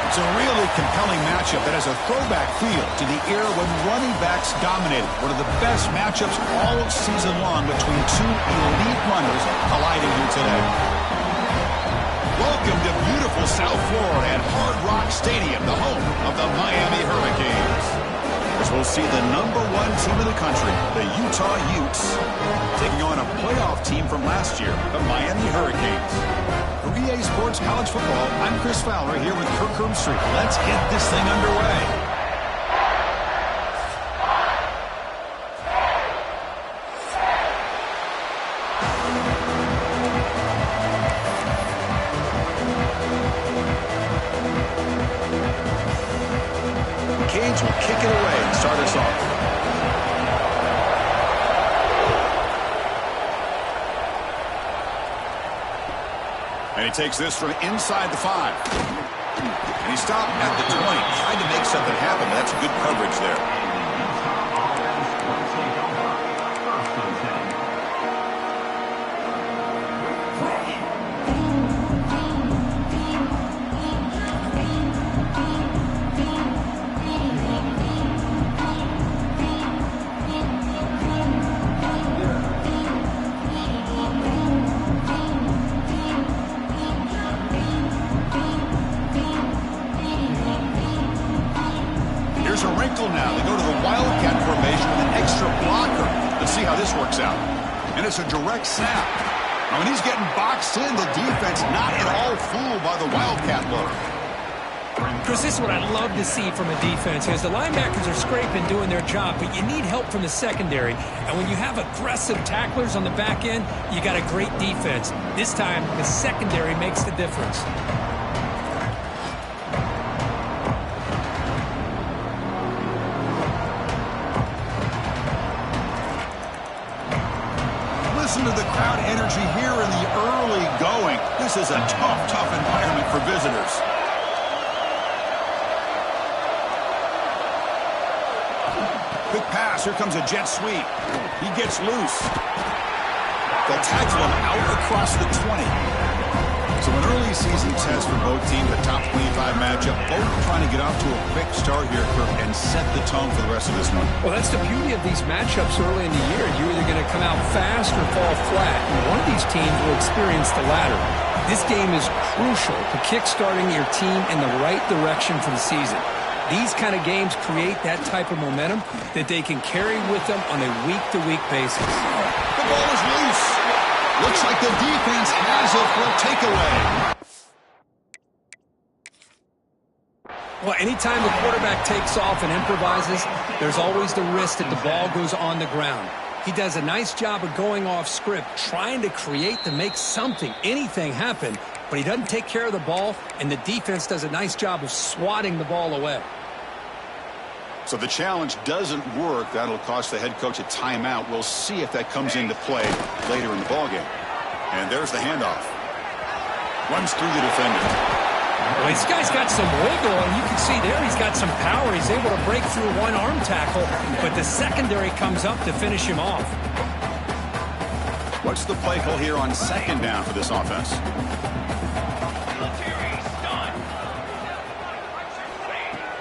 It's a really compelling matchup that has a throwback feel to the era when running backs dominated. One of the best matchups all season long between two elite runners colliding here today. Welcome to beautiful South Florida at Hard Rock Stadium, the home of the Miami Hurricanes. As we'll see the #1 team in the country, the Utah Utes, taking on a playoff team from last year, the Miami Hurricanes. For EA Sports College Football, I'm Chris Fowler here with Kirk Herbstreit. Let's get this thing underway. Canes will kick it away and start us off. And he takes this from inside the 5. And he stopped at the 20. Tried to make something happen. That's good coverage there. Here's a wrinkle now. They go to the Wildcat formation with an extra blocker. Let's see how this works out. And it's a direct snap. Now, when he's getting boxed in, the defense not at all fooled by the Wildcat look. Chris, this is what I love to see from a defense, as the linebackers are scraping, doing their job, but you need help from the secondary. And when you have aggressive tacklers on the back end, you got a great defense. This time, the secondary makes the difference. Listen to the crowd energy here in the early going. This is a tough environment for visitors. Quick pass. Here comes a jet sweep. He gets loose. They'll tackle him out across the 20. So an early season test for both teams, a top 25 matchup. Both trying to get off to a quick start here, Kirk, and set the tone for the rest of this one. Well, that's the beauty of these matchups early in the year. You're either going to come out fast or fall flat, and one of these teams will experience the latter. This game is crucial to kick-starting your team in the right direction for the season. These kind of games create that type of momentum that they can carry with them on a week-to-week basis. The ball is loose. Looks like the defense has it for a takeaway. Well, anytime the quarterback takes off and improvises, there's always the risk that the ball goes on the ground. He does a nice job of going off script, trying to create to make something, anything happen, but he doesn't take care of the ball, and the defense does a nice job of swatting the ball away. So the challenge doesn't work. That'll cost the head coach a timeout. We'll see if that comes into play later in the ballgame. And there's the handoff. Runs through the defender. Well, this guy's got some wiggle, and you can see there he's got some power. He's able to break through one arm tackle, but the secondary comes up to finish him off. What's the play call here on second down for this offense?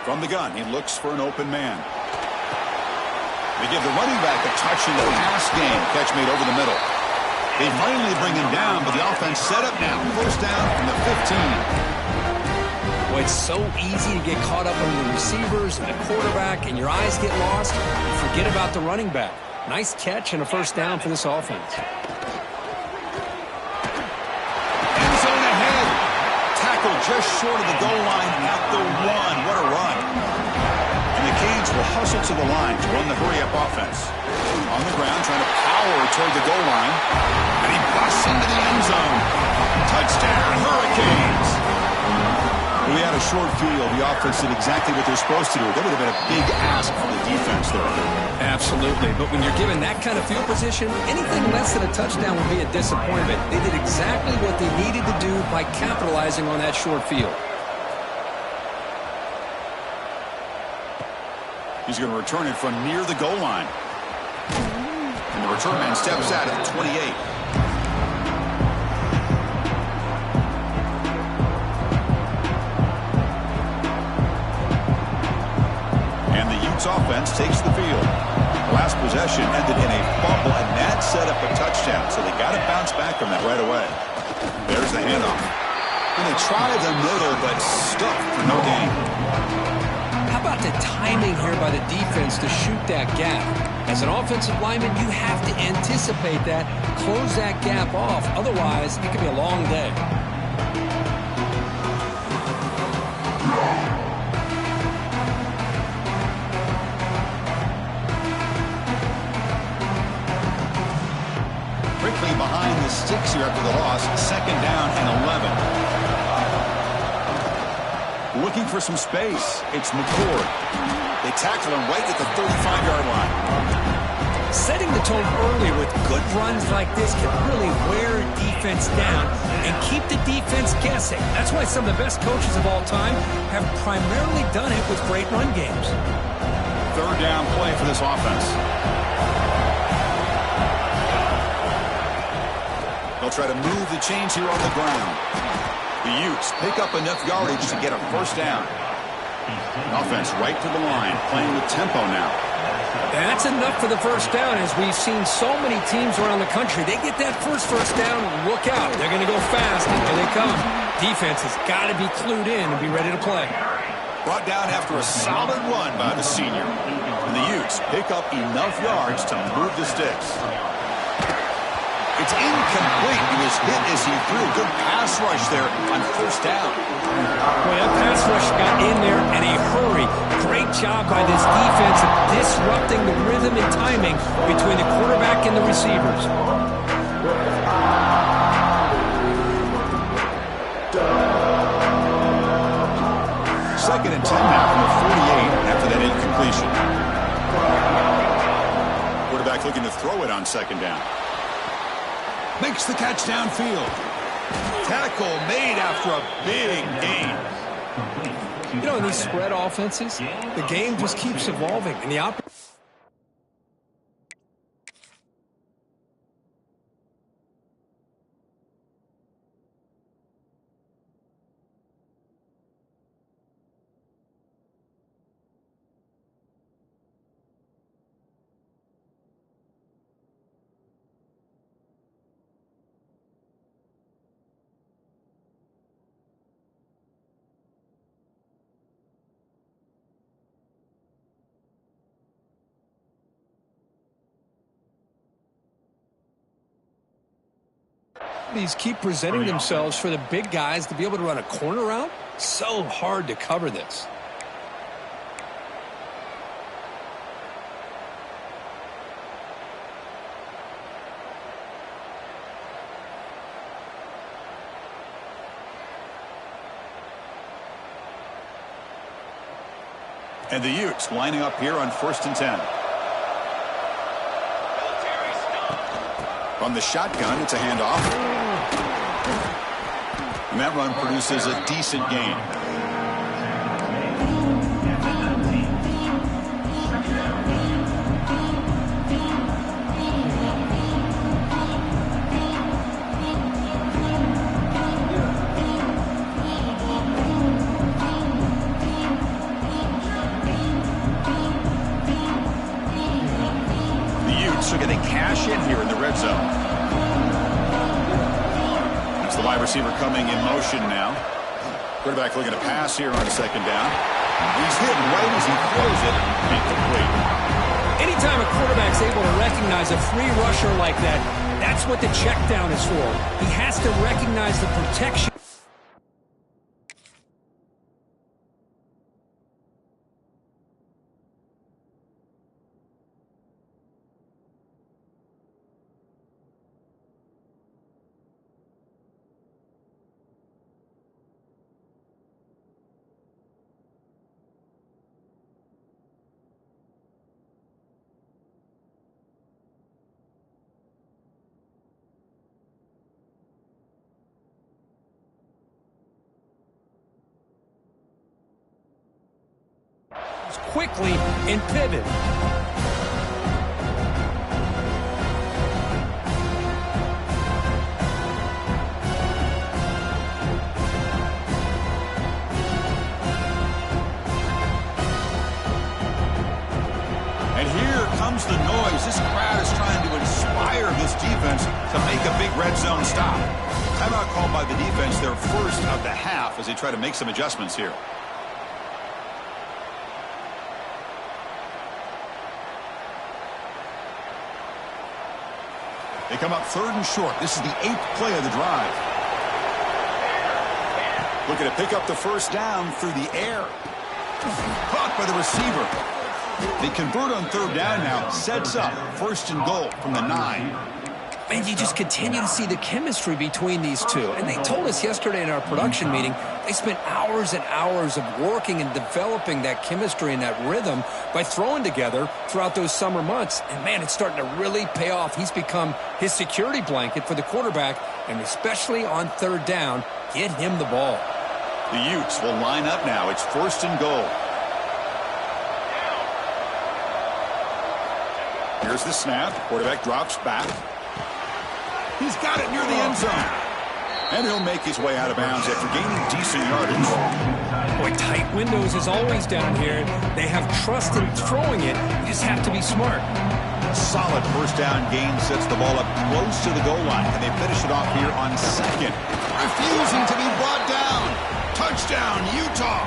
From the gun, he looks for an open man. They give the running back a touch in the pass game. Catch made over the middle. They finally bring him down, but the offense set up now. First down from the 15. Well, it's so easy to get caught up on the receivers and the quarterback, and your eyes get lost. You forget about the running back. Nice catch and a first down for this offense. End zone ahead. Tackle just short of the goal line at the 1. What a run. And the Canes will hustle to the line to run the hurry-up offense. On the ground, trying to power toward the goal line. And he busts into the end zone. Touchdown, Hurricanes. We had a short field. The offense did exactly what they're supposed to do. That would have been a big ask for the defense there. Absolutely. But when you're given that kind of field position, anything less than a touchdown would be a disappointment. They did exactly what they needed to do by capitalizing on that short field. He's going to return it from near the goal line. And the return man steps out at the 28. Utes offense takes the field. Last possession ended in a fumble, and that set up a touchdown, so they got to bounce back from that right away. There's the handoff. And they try the middle, but stuck for no gain. How about the timing here by the defense to shoot that gap? As an offensive lineman, you have to anticipate that, close that gap off. Otherwise, it could be a long day. Quickly behind the sticks here after the loss. 2nd down and 11. Looking for some space. It's McCord. They tackle him right at the 35-yard line. Setting the tone early with good runs like this can really wear a defense down and keep the defense guessing. That's why some of the best coaches of all time have primarily done it with great run games. 3rd down play for this offense. They'll try to move the chains here on the ground. The Utes pick up enough yardage to get a 1st down. Offense right to the line, playing with tempo now. That's enough for the 1st down, as we've seen so many teams around the country. They get that first down, look out. They're going to go fast, and here they come. Defense has got to be clued in and be ready to play. Brought down after a solid run by the senior. And the Utes pick up enough yards to move the sticks. It's incomplete. He was hit as he threw. Good pass rush there on 1st down. Boy, that pass rush got in there in a hurry. Great job by this defense of disrupting the rhythm and timing between the quarterback and the receivers. 2nd and 10 now from the 48 after that incompletion. Quarterback looking to throw it on 2nd down. Makes the catch downfield. Tackle made after a big gain. You know, in these spread offenses, the game just keeps evolving. And the these keep presenting themselves for the big guys to be able to run a corner route. So hard to cover this. And the Utes lining up here on 1st and 10. From the shotgun, it's a handoff. And that run produces a decent gain. The Utes are going to cash in here in the red zone. The wide receiver coming in motion now. Quarterback looking to pass here on 2nd down. He's hit right as he throws it. Incomplete. Anytime a quarterback's able to recognize a free rusher like that, that's what the check down is for. He has to recognize the protection. Quickly and pivot. to make a big red zone stop. Timeout called by the defense, their first of the half, as they try to make some adjustments here. They come up 3rd and short. This is the 8th play of the drive. Looking to pick up the first down through the air. Caught by the receiver. They convert on 3rd down now. Sets up 1st and goal from the 9. And you just continue to see the chemistry between these two. And they told us yesterday in our production meeting, they spent hours and hours of working and developing that chemistry and that rhythm by throwing together throughout those summer months. And, man, it's starting to really pay off. He's become his security blanket for the quarterback, and especially on 3rd down, get him the ball. The Utes will line up now. It's 1st and goal. Here's the snap. Quarterback drops back. He's got it near the end zone. And he'll make his way out of bounds after gaining decent yardage. Boy, tight windows as always down here. They have trust in throwing it. You just have to be smart. Solid first down gain sets the ball up close to the goal line. And they finish it off here on 2nd. Refusing to be brought down. Touchdown, Utah.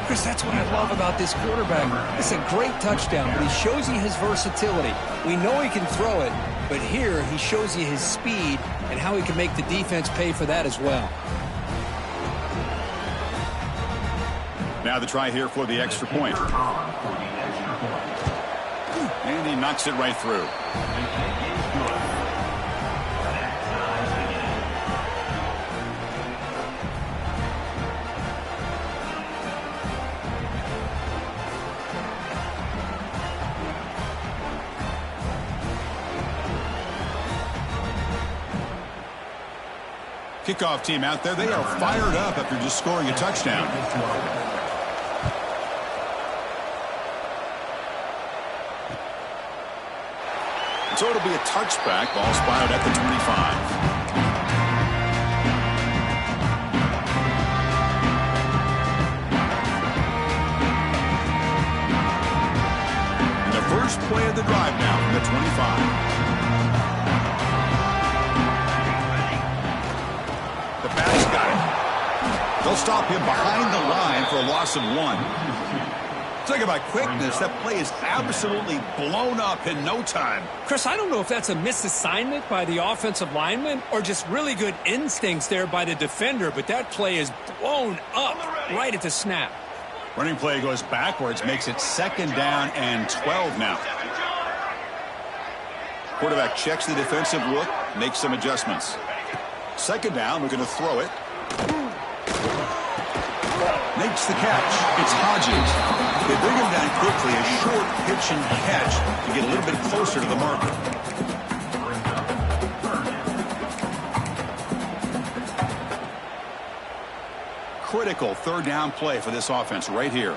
Chris, that's what I love about this quarterback. It's a great touchdown, but he shows you his versatility. We know he can throw it, but here he shows you his speed and how he can make the defense pay for that as well. Now the try here for the extra point. And he knocks it right through. Kickoff team out there. They are fired up after just scoring a touchdown. So it'll be a touchback. Ball spotted at the 25. And the first play of the drive now from the 25. The back's got it. They'll stop him behind the line for a loss of 1. Talk about quickness. That play is absolutely blown up in no time. Chris, I don't know if that's a misassignment by the offensive lineman or just really good instincts there by the defender, but that play is blown up right at the snap. Running play goes backwards, makes it 2nd down and 12 now. Quarterback checks the defensive look, makes some adjustments. 2nd down, we're going to throw it. Makes the catch. It's Hodges. They bring him down quickly, a short pitch and catch to get a little bit closer to the marker. Critical 3rd down play for this offense right here.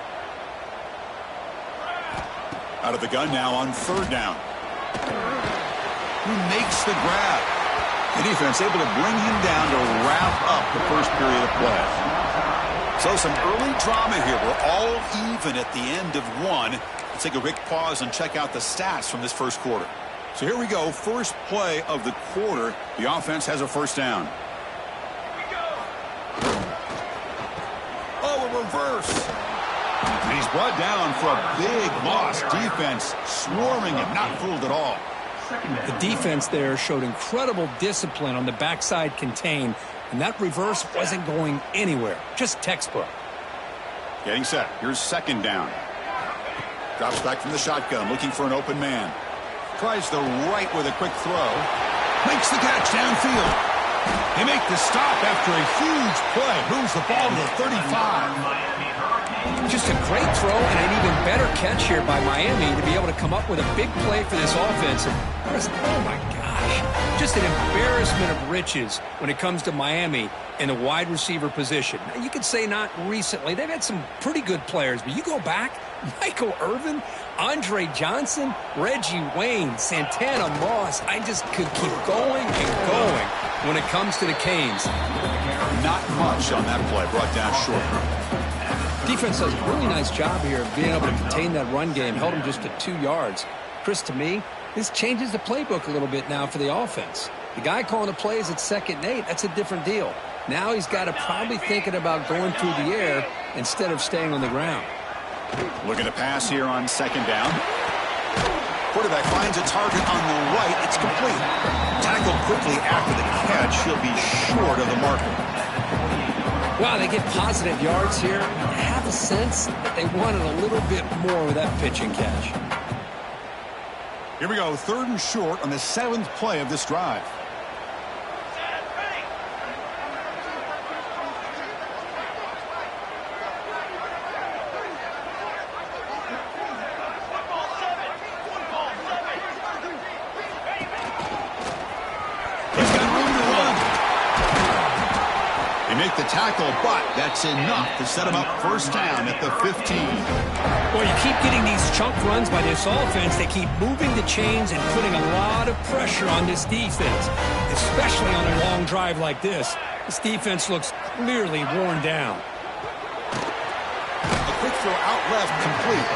Out of the gun now on 3rd down. Who makes the grab? The defense able to bring him down to wrap up the first period of play. So some early drama here. We're all even at the end of 1. Let's take a quick pause and check out the stats from this first quarter. So here we go. First play of the quarter. The offense has a first down. Oh, a reverse. And he's brought down for a big loss. Defense swarming him, not fooled at all. The defense there showed incredible discipline on the backside contain, and that reverse wasn't going anywhere. Just textbook. Getting set. Here's 2nd down. Drops back from the shotgun, looking for an open man. Tries the right with a quick throw. Makes the catch downfield. They make the stop after a huge play. Moves the ball to the 35. Just a great throw and an even better catch here by Miami to be able to come up with a big play for this offense. And oh my gosh, just an embarrassment of riches when it comes to Miami in the wide receiver position. Now, you could say not recently. They've had some pretty good players, but you go back, Michael Irvin, Andre Johnson, Reggie Wayne, Santana Moss. I just could keep going and going when it comes to the Canes. Not much on that play, brought down short. Defense does a really nice job here of being able to contain that run game. Held him just to 2 yards. Chris, to me, This changes the playbook a little bit now for the offense. The guy calling the plays at 2nd and 8, that's a different deal. Now he's got to probably thinking about going through the air instead of staying on the ground. Looking to pass here on 2nd down. Quarterback finds a target on the right. It's complete. Tackled quickly after the catch. He'll be short of the marker. Wow, they get positive yards here. I have a sense that they wanted a little bit more with that pitch and catch. Here we go, 3rd and short on the 7th play of this drive. Make the tackle, but that's enough to set him up 1st down at the 15. Well, you keep getting these chunk runs by this offense. They keep moving the chains and putting a lot of pressure on this defense, especially on a long drive like this. This defense looks clearly worn down. A quick throw out left, complete.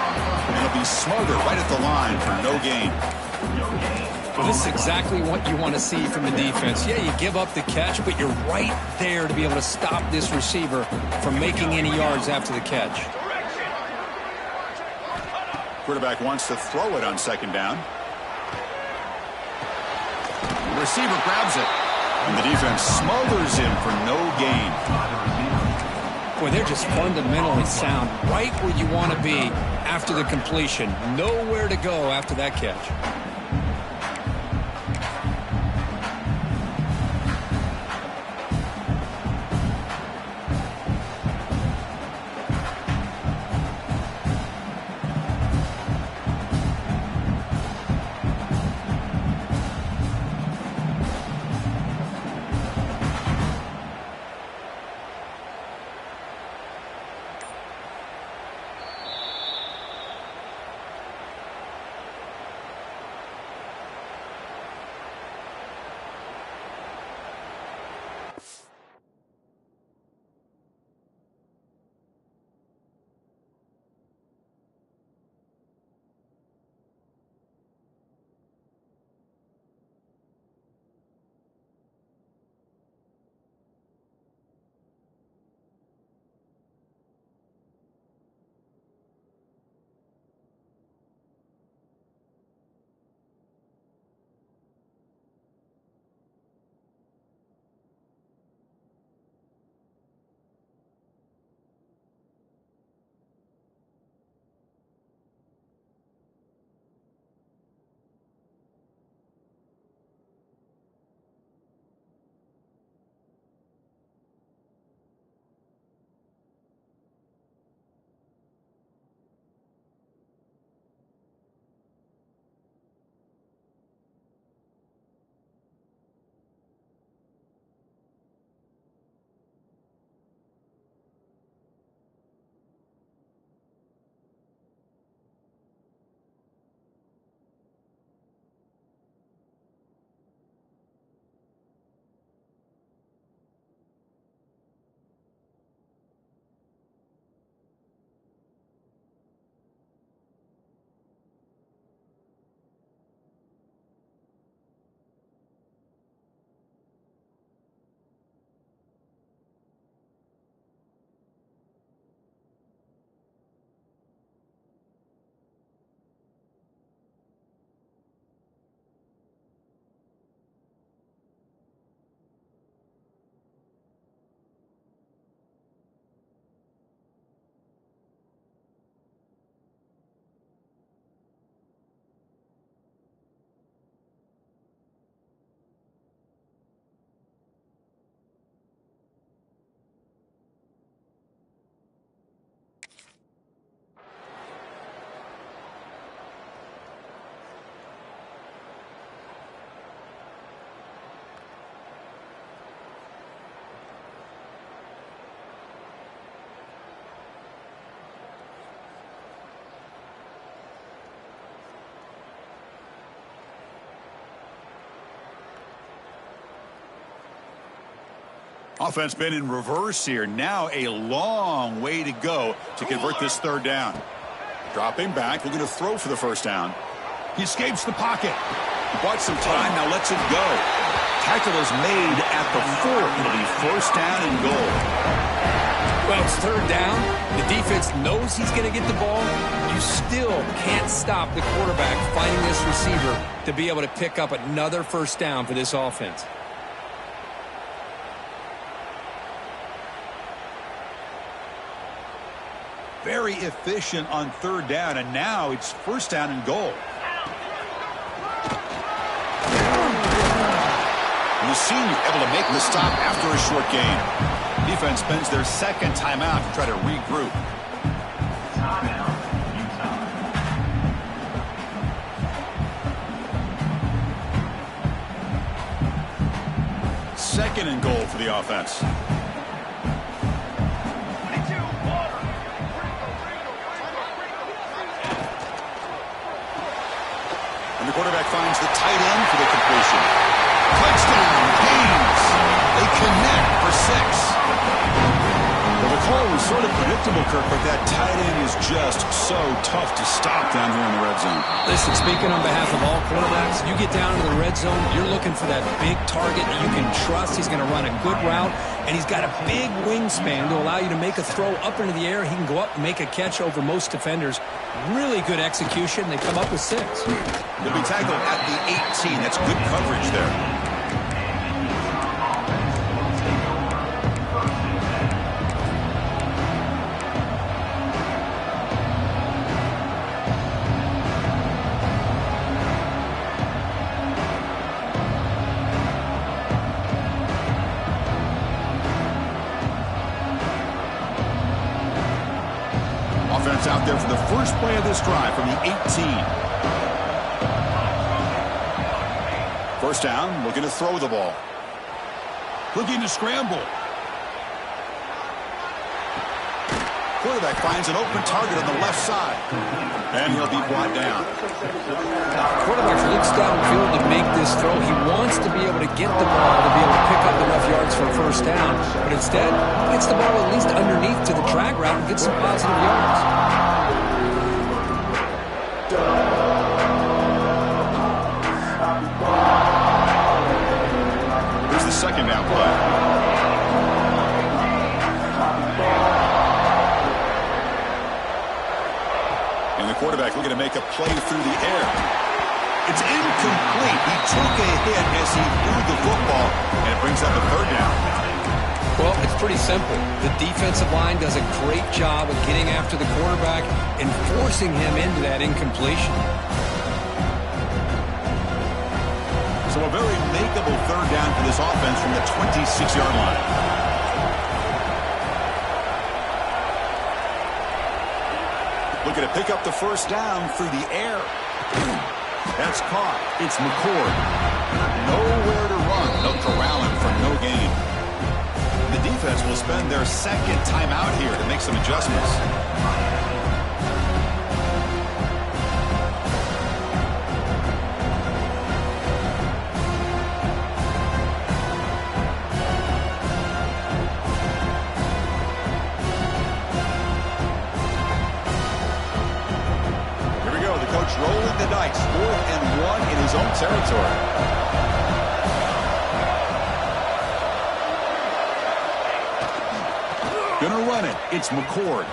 And he'll be smothered right at the line for no gain. Well, this is exactly what you want to see from the defense. Yeah, you give up the catch, but you're right there to be able to stop this receiver from making any yards after the catch. Quarterback wants to throw it on 2nd down. The receiver grabs it, and the defense smothers him for no gain. Boy, they're just fundamentally sound, right where you want to be after the completion. Nowhere to go after that catch. Offense been in reverse here. Now a long way to go to convert this 3rd down. Dropping back, looking to throw for the 1st down. He escapes the pocket. He bought some time, now lets it go. Tackle is made at the 4. It'll be first down and goal. Well, it's third down. The defense knows he's going to get the ball. You still can't stop the quarterback finding this receiver to be able to pick up another first down for this offense. Very efficient on third down, and now it's first down and goal. And the senior able to make the stop after a short gain. Defense spends their second timeout to try to regroup. Second and goal for the offense. And the quarterback finds the tight end for the completion. Touchdown, Canes. They connect for 6. Well, the call was sort of predictable, Kirk, but that tight end is just so tough to stop down here in the red zone. Listen, speaking on behalf of all quarterbacks, you get down to the red zone, you're looking for that big target that you can trust. He's going to run a good route, and he's got a big wingspan to allow you to make a throw up into the air. He can go up and make a catch over most defenders. Really good execution. They come up with 6. He'll be tackled at the 18. That's good coverage there. Offense out there for the first play of this drive from the 18. First down, looking to throw the ball. Looking to scramble. Quarterback finds an open target on the left side. And he'll be brought down. Quarterback looks downfield to make this throw. He wants to be able to get the ball to be able to pick up enough yards for a first down. But instead, he gets the ball at least underneath to the drag route and gets some positive yards. Here's the second down play. And the quarterback looking to make a play through the air. It's incomplete. He took a hit as he threw the football, and it brings up a third down. Well, it's pretty simple. The defensive line does a great job of getting after the quarterback and forcing him into that incompletion. So a very makeable third down for this offense from the 26-yard line. Looking to pick up the first down through the air. That's caught. It's McCord. Nowhere to run. They'll corral him for no gain. The defense will spend their second timeout here to make some adjustments. Rolling the dice, 4th and 1 in his own territory. Gonna run it. It's McCord.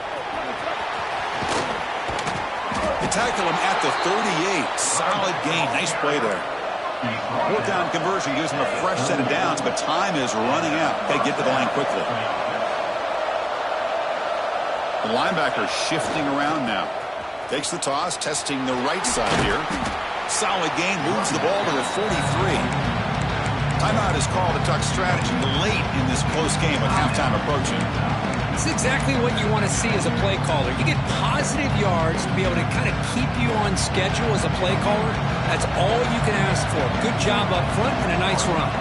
They tackle him at the 38. Solid gain. Nice play there. 4th down conversion gives him a fresh set of downs, but time is running out. Got to get to the line quickly. The linebacker shifting around now. Takes the toss, testing the right side here. Solid gain, moves the ball to the 43. Timeout is called to talk strategy late in this close game with halftime approaching. It's exactly what you want to see as a play caller. You get positive yards to be able to kind of keep you on schedule as a play caller. That's all you can ask for. Good job up front and a nice run.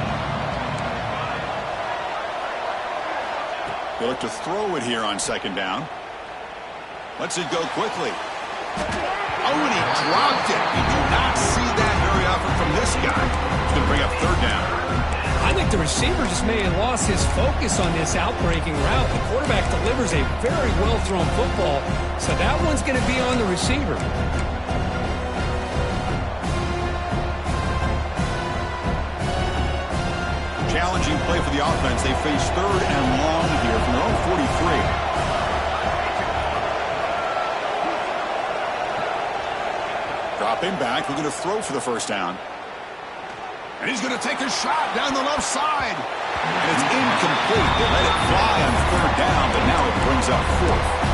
They look to throw it here on second down. Lets it go quickly. Oh, and he dropped it. You do not see that very often from this guy. He's going to bring up third down. I think the receiver just may have lost his focus on this outbreaking route. The quarterback delivers a very well-thrown football, so that one's going to be on the receiver. challenging play for the offense. They face 3rd and long here from their own 43. Dropping back, looking to throw for the first down. And he's going to take a shot down the left side. And it's incomplete. They let it fly on 3rd down, but now it brings up 4th.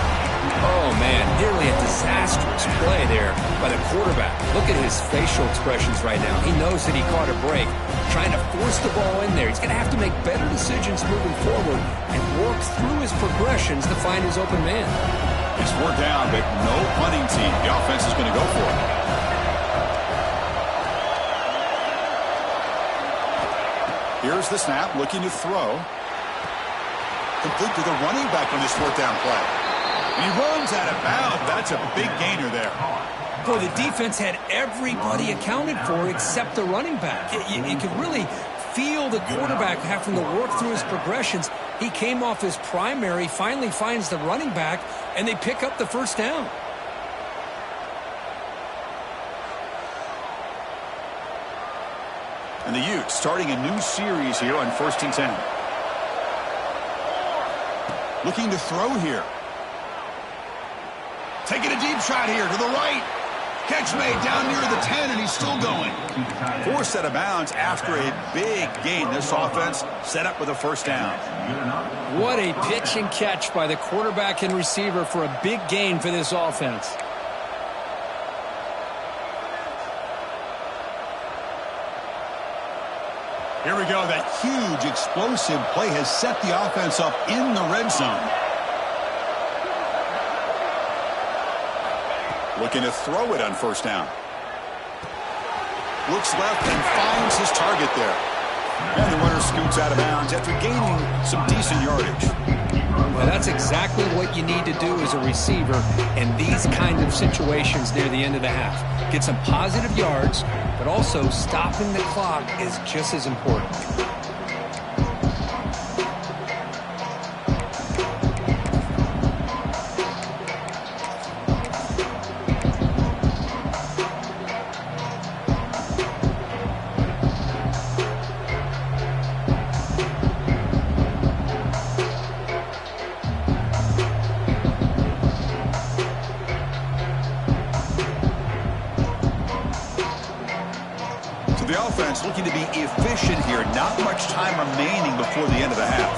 Oh, man, nearly a disastrous play there by the quarterback. Look at his facial expressions right now. He knows that he caught a break, trying to force the ball in there. He's going to have to make better decisions moving forward and work through his progressions to find his open man. It's 4th down, but no punting team. The offense is going to go for it. Here's the snap, looking to throw. Complete to the running back on this 4th down play. And he runs out of bounds. That's a big gainer there. Boy, the defense had everybody accounted for except the running back. You could really feel the quarterback having to work through his progressions. He came off his primary, finally finds the running back, and they pick up the first down. And the Utes starting a new series here on 1st and 10. Looking to throw here. Taking a deep shot here to the right. Catch made down near the 10, and he's still going. 4th set of bounds after a big gain. This offense set up with a first down. What a pitch and catch by the quarterback and receiver for a big gain for this offense. Here we go. That huge explosive play has set the offense up in the red zone. Looking to throw it on first down. Looks left and finds his target there. And the runner scoots out of bounds after gaining some decent yardage. Well, that's exactly what you need to do as a receiver in these kind of situations near the end of the half. Get some positive yards, but also stopping the clock is just as important. Looking to be efficient here. Not much time remaining before the end of the half.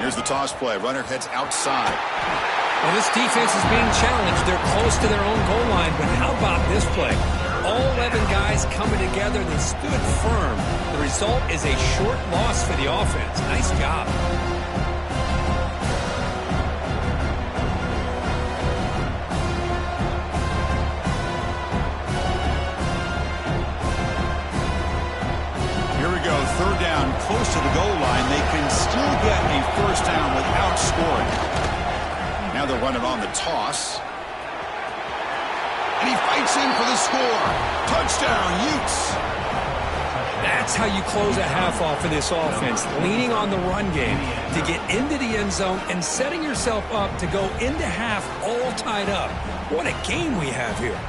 Here's the toss play. Runner heads outside. Well, this defense is being challenged. They're close to their own goal line, but how about this play? All 11 guys coming together. They stood firm. The result is a short loss for the offense. Nice job. Third down, close to the goal line. They can still get a first down without scoring. Now they're running on the toss. And he fights in for the score. Touchdown, Utes. That's how you close a half off for this offense, leaning on the run game to get into the end zone and setting yourself up to go into half all tied up. What a game we have here.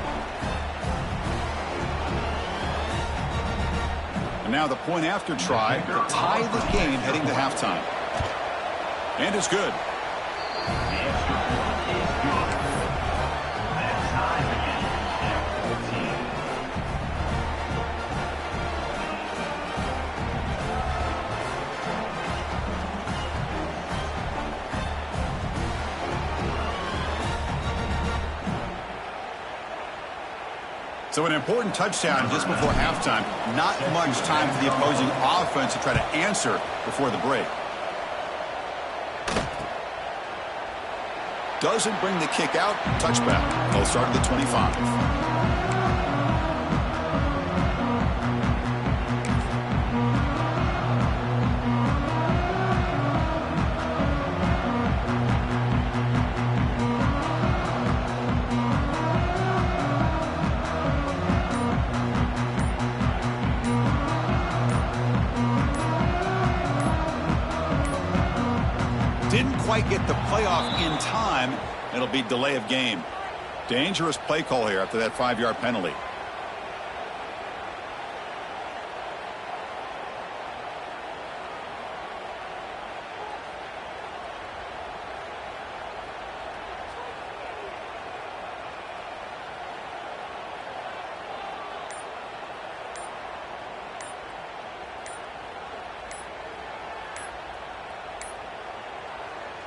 And now the point after try to tie the game heading to halftime. And it's good. So an important touchdown just before halftime. Not much time for the opposing offense to try to answer before the break. Doesn't bring the kick out. Touchback. They'll start at the 25. Didn't quite get the playoff in time. It'll be delay of game. Dangerous play call here after that 5-yard penalty.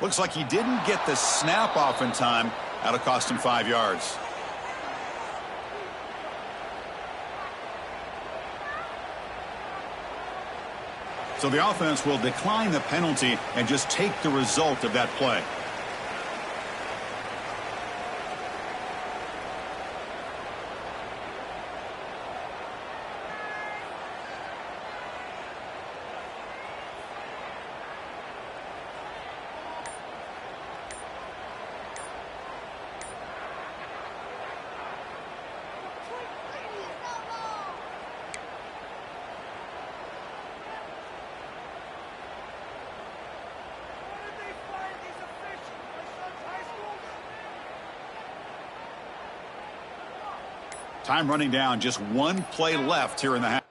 Looks like he didn't get the snap off in time. That'll cost him 5 yards. So the offense will decline the penalty and just take the result of that play. Time running down, just one play left here in the half.